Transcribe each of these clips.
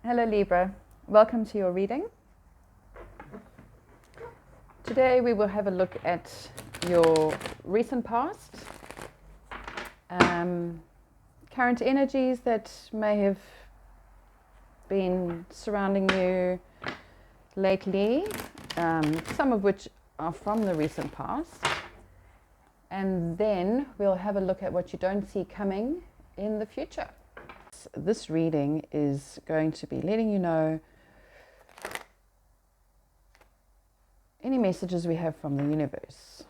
Hello Libra, welcome to your reading. Today we will have a look at your recent past, current energies that may have been surrounding you lately, some of which are from the recent past, and then we'll have a look at what you don't see coming in the future. This reading is going to be letting you know any messages we have from the universe.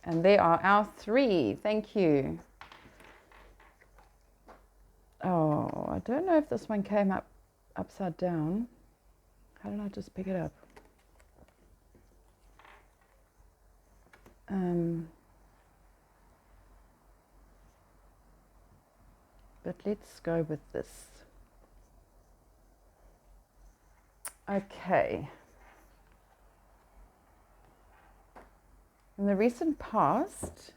And there are our three. Thank you. Oh, I don't know if this one came up upside down. How did I just pick it up? But let's go with this. Okay. In the recent past,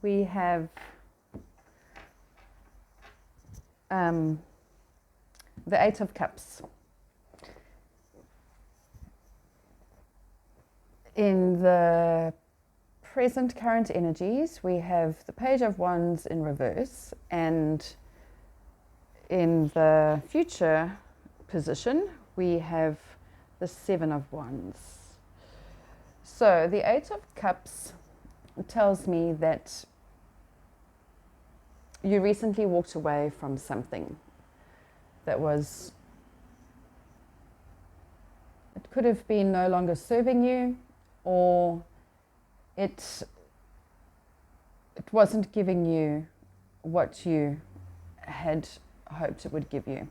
we have the Eight of Cups. In the present current energies, we have the Page of Wands in reverse, and in the future position, we have the Seven of Wands. So the Eight of Cups tells me that you recently walked away from something that was, it could have been no longer serving you, or it wasn't giving you what you had hoped it would give you.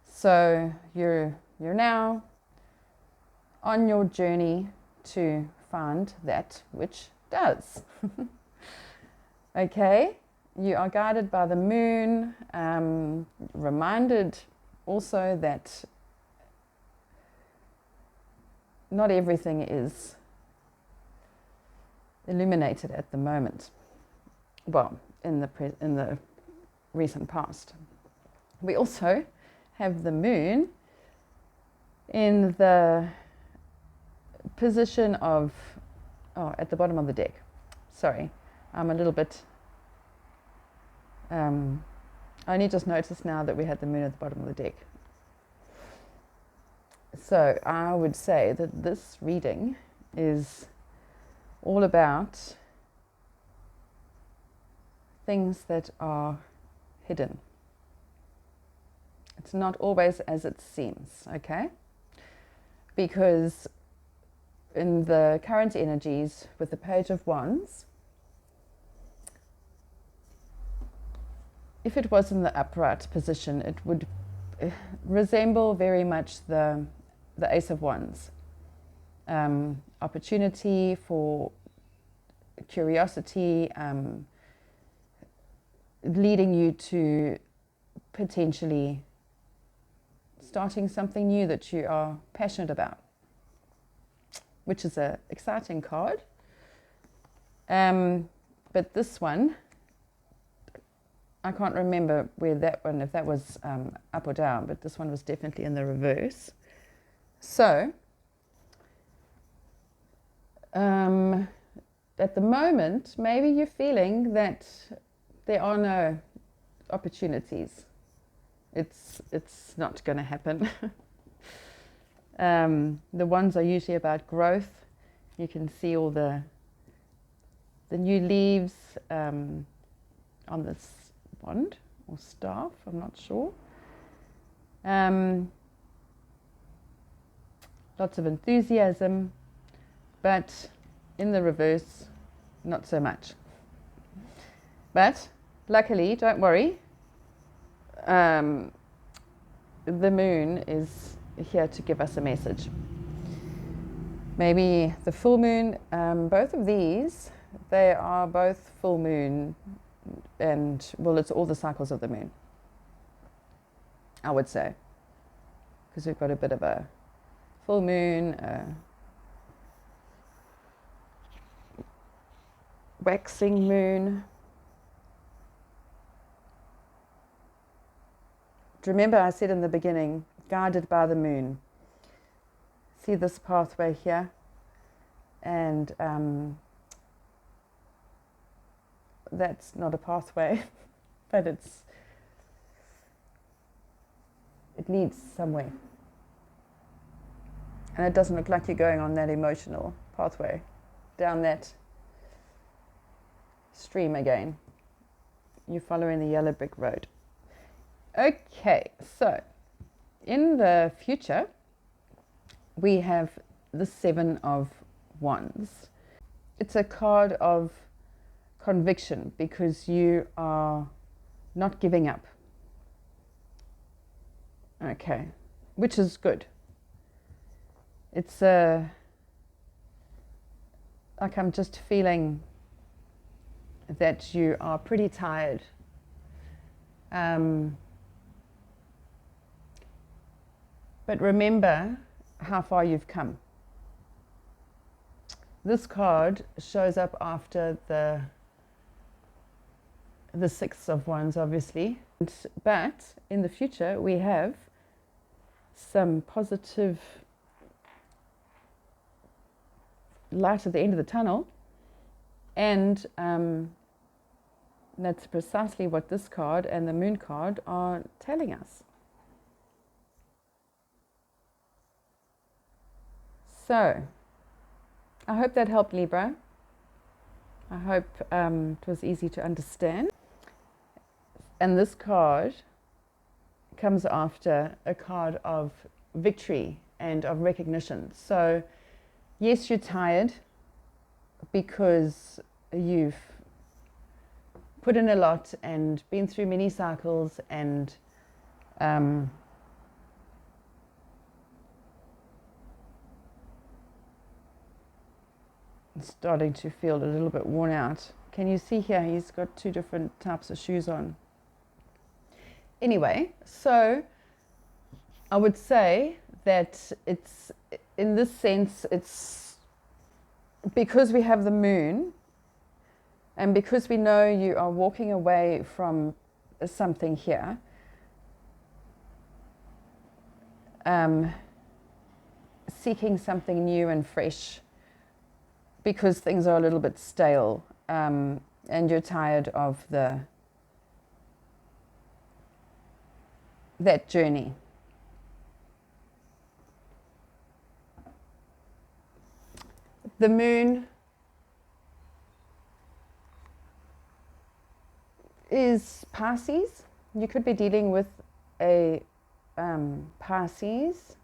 So you're now on your journey to find that which does. Okay, you are guided by the moon, reminded also that not everything is illuminated at the moment. Well, in the recent past. We also have the moon in the position of, at the bottom of the deck. Sorry, I'm a little bit, I only just noticed now that we had the moon at the bottom of the deck. So I would say that this reading is all about things that are hidden. It's not always as it seems, okay? Because in the current energies with the Page of Wands, if it was in the upright position, it would resemble very much the Ace of Wands. Opportunity for curiosity, leading you to potentially starting something new that you are passionate about, which is an exciting card. But this one, I can't remember where that one, if that was up or down, but this one was definitely in the reverse. So, at the moment, maybe you're feeling that there are no opportunities. It's not going to happen. The ones are usually about growth. You can see all the new leaves on this wand or staff, I'm not sure. Lots of enthusiasm, but in the reverse, not so much. But luckily, don't worry, the moon is here to give us a message. Maybe the full moon, both of these, they are both full moon, and well, it's all the cycles of the moon, I would say, because we've got a bit of a full moon, waxing moon, remember I said in the beginning, guided by the moon. See this pathway here? And that's not a pathway, but it leads somewhere. And it doesn't look like you're going on that emotional pathway, down that stream again. You're following the yellow brick road. Okay, so in the future, we have the Seven of Wands. It's a card of conviction because you are not giving up. Okay, which is good. It's like I'm just feeling that you are pretty tired. But remember how far you've come. This card shows up after the Six of Wands, obviously. But in the future, we have some positive light at the end of the tunnel. And that's precisely what this card and the Moon card are telling us. So, I hope that helped, Libra. I hope it was easy to understand. And this card comes after a card of victory and of recognition. So, yes, you're tired because you've put in a lot and been through many cycles and starting to feel a little bit worn out. Can you see here? He's got two different types of shoes on. Anyway, so I would say that it's, in this sense, it's because we have the moon and because we know you are walking away from something here, seeking something new and fresh, because things are a little bit stale, and you're tired of that journey. The moon is Pisces. You could be dealing with a Pisces.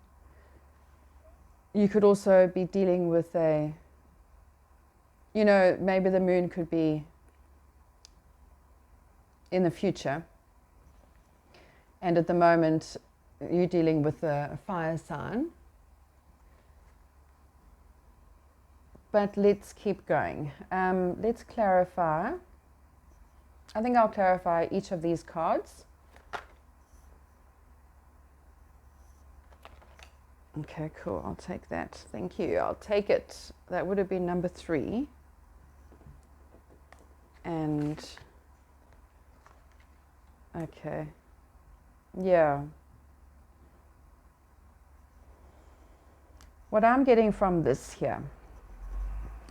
You could also be dealing with maybe the moon could be in the future. And at the moment, you're dealing with a fire sign. But let's keep going. Let's clarify. I think I'll clarify each of these cards. Okay, cool. I'll take that. Thank you. I'll take it. That would have been number 3. And, okay. Yeah. What I'm getting from this here,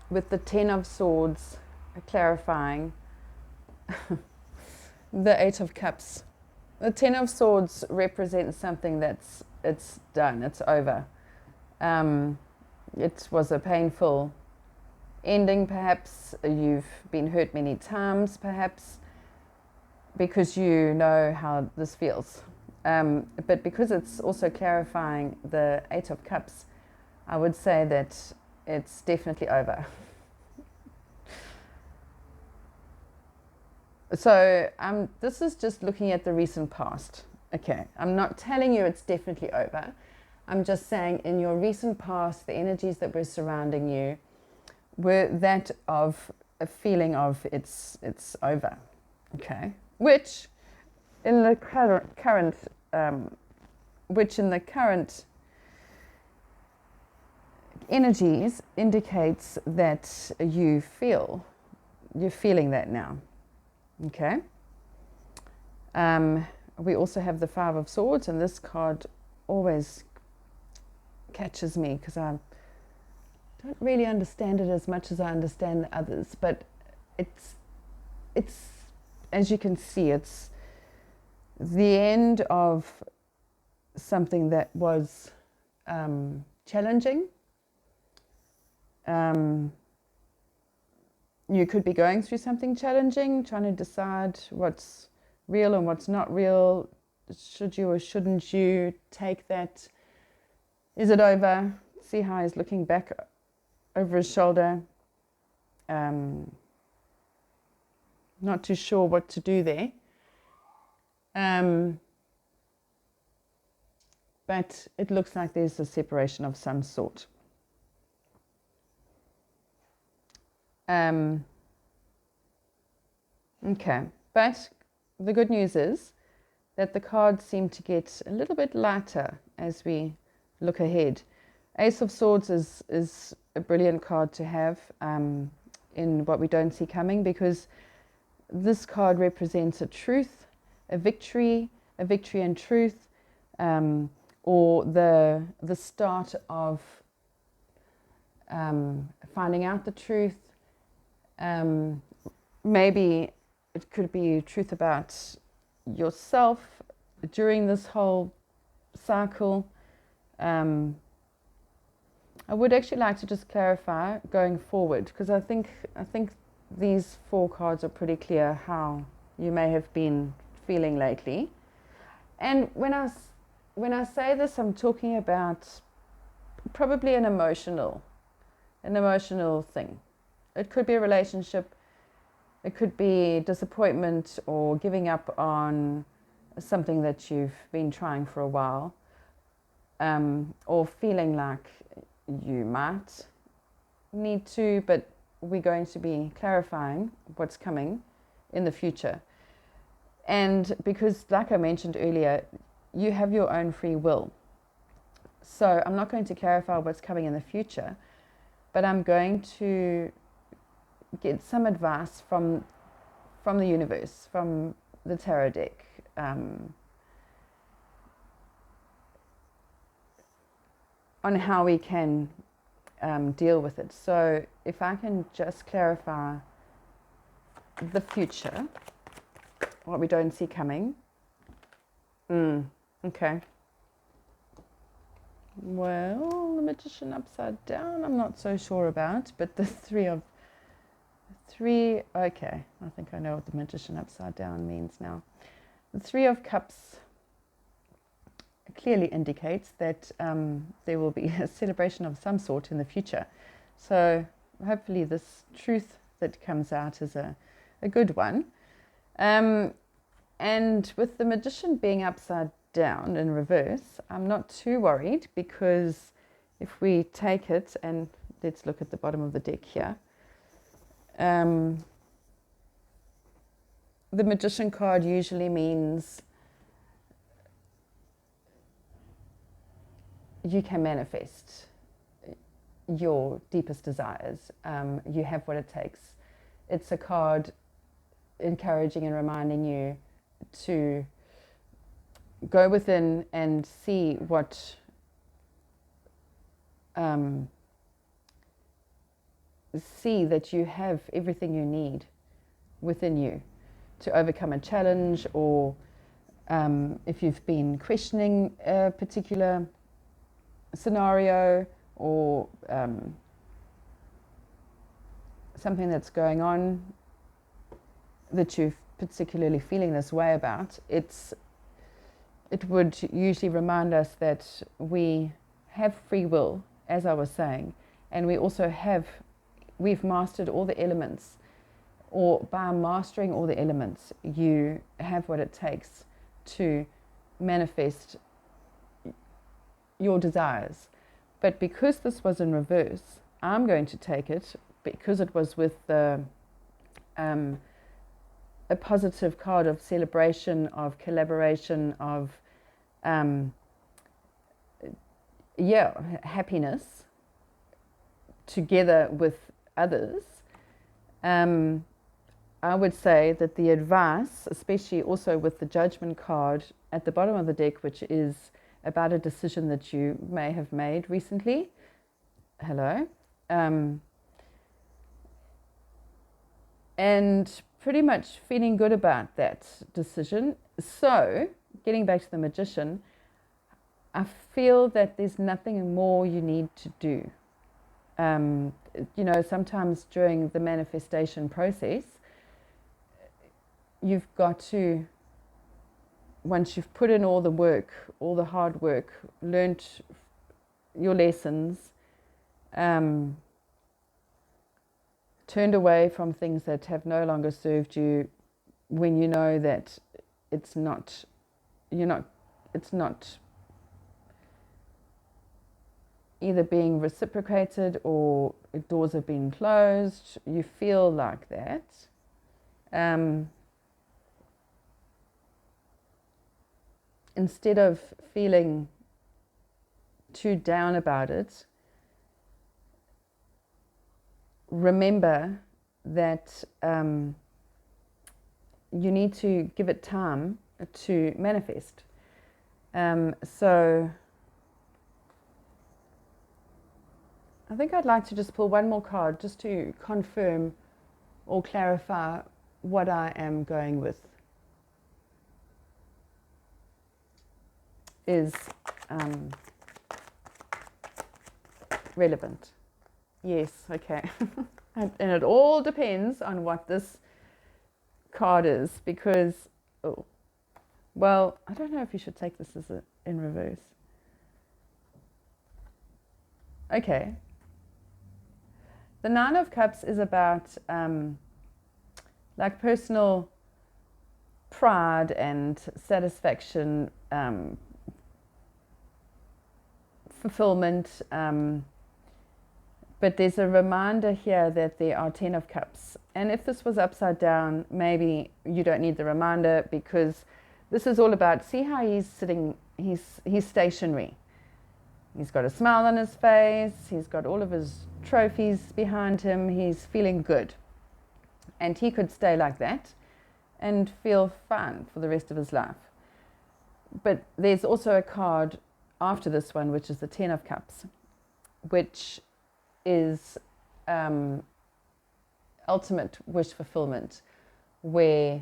with the 10 of Swords clarifying the 8 of Cups. The 10 of Swords represents something it's done, it's over. It was a painful ending, perhaps. You've been hurt many times, perhaps, because you know how this feels. But because it's also clarifying the 8 of Cups, I would say that it's definitely over. So this is just looking at the recent past. Okay, I'm not telling you it's definitely over. I'm just saying in your recent past, the energies that were surrounding you were that of a feeling of it's over. Okay, which in the current energies indicates that you're feeling that now. Okay. we also have the Five of Swords, and this card always catches me because I don't really understand it as much as I understand the others, but it's as you can see, it's the end of something that was challenging. You could be going through something challenging, trying to decide what's real and what's not real. Should you or shouldn't you take that? Is it over? See how he's looking back over his shoulder. Not too sure what to do there. But it looks like there's a separation of some sort. Okay, but the good news is that the cards seem to get a little bit lighter as we look ahead. Ace of Swords is a brilliant card to have in what we don't see coming, because this card represents a truth, a victory in truth, or the start of finding out the truth. Maybe it could be truth about yourself during this whole cycle. I would actually like to just clarify going forward, because I think these four cards are pretty clear how you may have been feeling lately. And when I say this, I'm talking about probably an emotional thing. It could be a relationship, it could be disappointment or giving up on something that you've been trying for a while, or feeling like you might need to, but we're going to be clarifying what's coming in the future. And because, like I mentioned earlier, you have your own free will. So I'm not going to clarify what's coming in the future, but I'm going to get some advice from the universe, from the tarot deck, on how we can deal with it. So if I can just clarify the future, what we don't see coming. Okay. Well, the Magician upside down, I'm not so sure about, but the three, okay, I think I know what the Magician upside down means now. The Three of Cups clearly indicates that there will be a celebration of some sort in the future. So hopefully this truth that comes out is a good one. And with the Magician being upside down in reverse, I'm not too worried, because if we take it, and let's look at the bottom of the deck here, the Magician card usually means you can manifest your deepest desires. You have what it takes. It's a card encouraging and reminding you to go within and see what see that you have everything you need within you to overcome a challenge, or if you've been questioning a particular scenario, or something that's going on that you're particularly feeling this way about, it would usually remind us that we have free will, as I was saying, and we also we've mastered all the elements, or by mastering all the elements, you have what it takes to manifest your desires. But because this was in reverse, I'm going to take it, because it was with a positive card of celebration, of collaboration, of happiness together with others. I would say that the advice, especially also with the Judgment card at the bottom of the deck, which is about a decision that you may have made recently. Hello. And pretty much feeling good about that decision. So, getting back to the Magician, I feel that there's nothing more you need to do. You know, sometimes during the manifestation process, you've got to, once you've put in all the work, all the hard work, learnt your lessons, turned away from things that have no longer served you, when you know that it's not either being reciprocated or doors have been closed, you feel like that. Instead of feeling too down about it, remember that you need to give it time to manifest. So I think I'd like to just pull one more card just to confirm or clarify what I am going with is relevant. Yes, okay. And it all depends on what this card is, because, oh, well, I don't know if you should take this as in reverse. Okay. The Nine of Cups is about like personal pride and satisfaction, fulfillment, but there's a reminder here that there are 10 of Cups. And if this was upside down, maybe you don't need the reminder, because this is all about, see how he's sitting, he's stationary. He's got a smile on his face, he's got all of his trophies behind him, he's feeling good. And he could stay like that and feel fine for the rest of his life. But there's also a card after this one, which is the 10 of Cups, which is ultimate wish fulfillment, where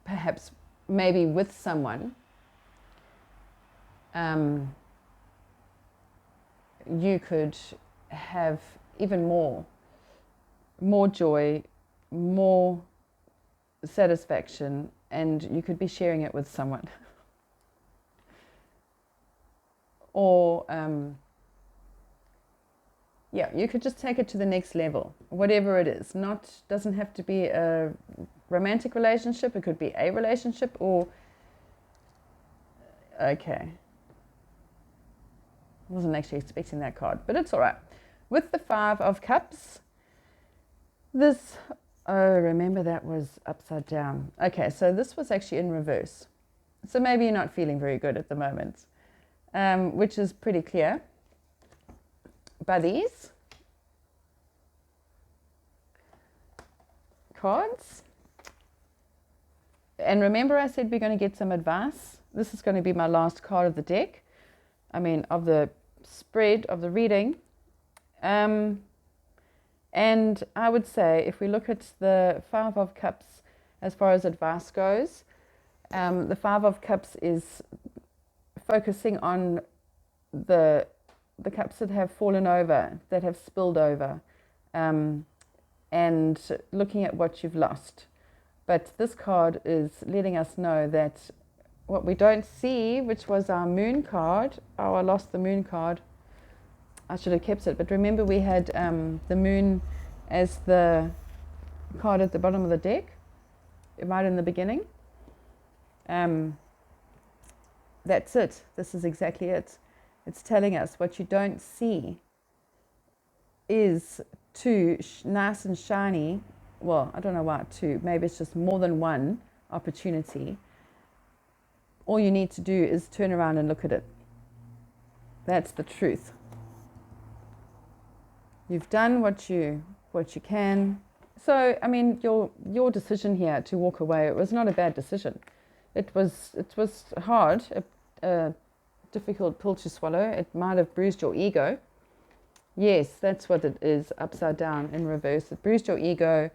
perhaps maybe with someone you could have even more joy, more satisfaction, and you could be sharing it with someone. Or yeah, you could just take it to the next level, whatever it is. Doesn't have to be a romantic relationship, it could be a relationship, or okay. I wasn't actually expecting that card, but it's all right. With the 5 of Cups, this, oh, remember that was upside down. Okay, so this was actually in reverse. So maybe you're not feeling very good at the moment, which is pretty clear by these cards. And remember I said we're going to get some advice. This is going to be my last card of the deck. I mean, of the spread, of the reading. And I would say, if we look at the 5 of Cups as far as advice goes, the 5 of Cups is focusing on the cups that have fallen over, that have spilled over, and looking at what you've lost. But this card is letting us know that what we don't see, which was our Moon card, oh, I lost the Moon card. I should have kept it, but remember we had the Moon as the card at the bottom of the deck, right in the beginning. That's it. This is exactly it. It's telling us what you don't see is too nice and shiny. Well, I don't know why two. Maybe it's just more than one opportunity. All you need to do is turn around and look at it. That's the truth. You've done what you can. So, I mean, your decision here to walk away, it was not a bad decision. It was hard, a difficult pill to swallow. It might have bruised your ego. Yes, that's what it is, upside down in reverse. It bruised your ego.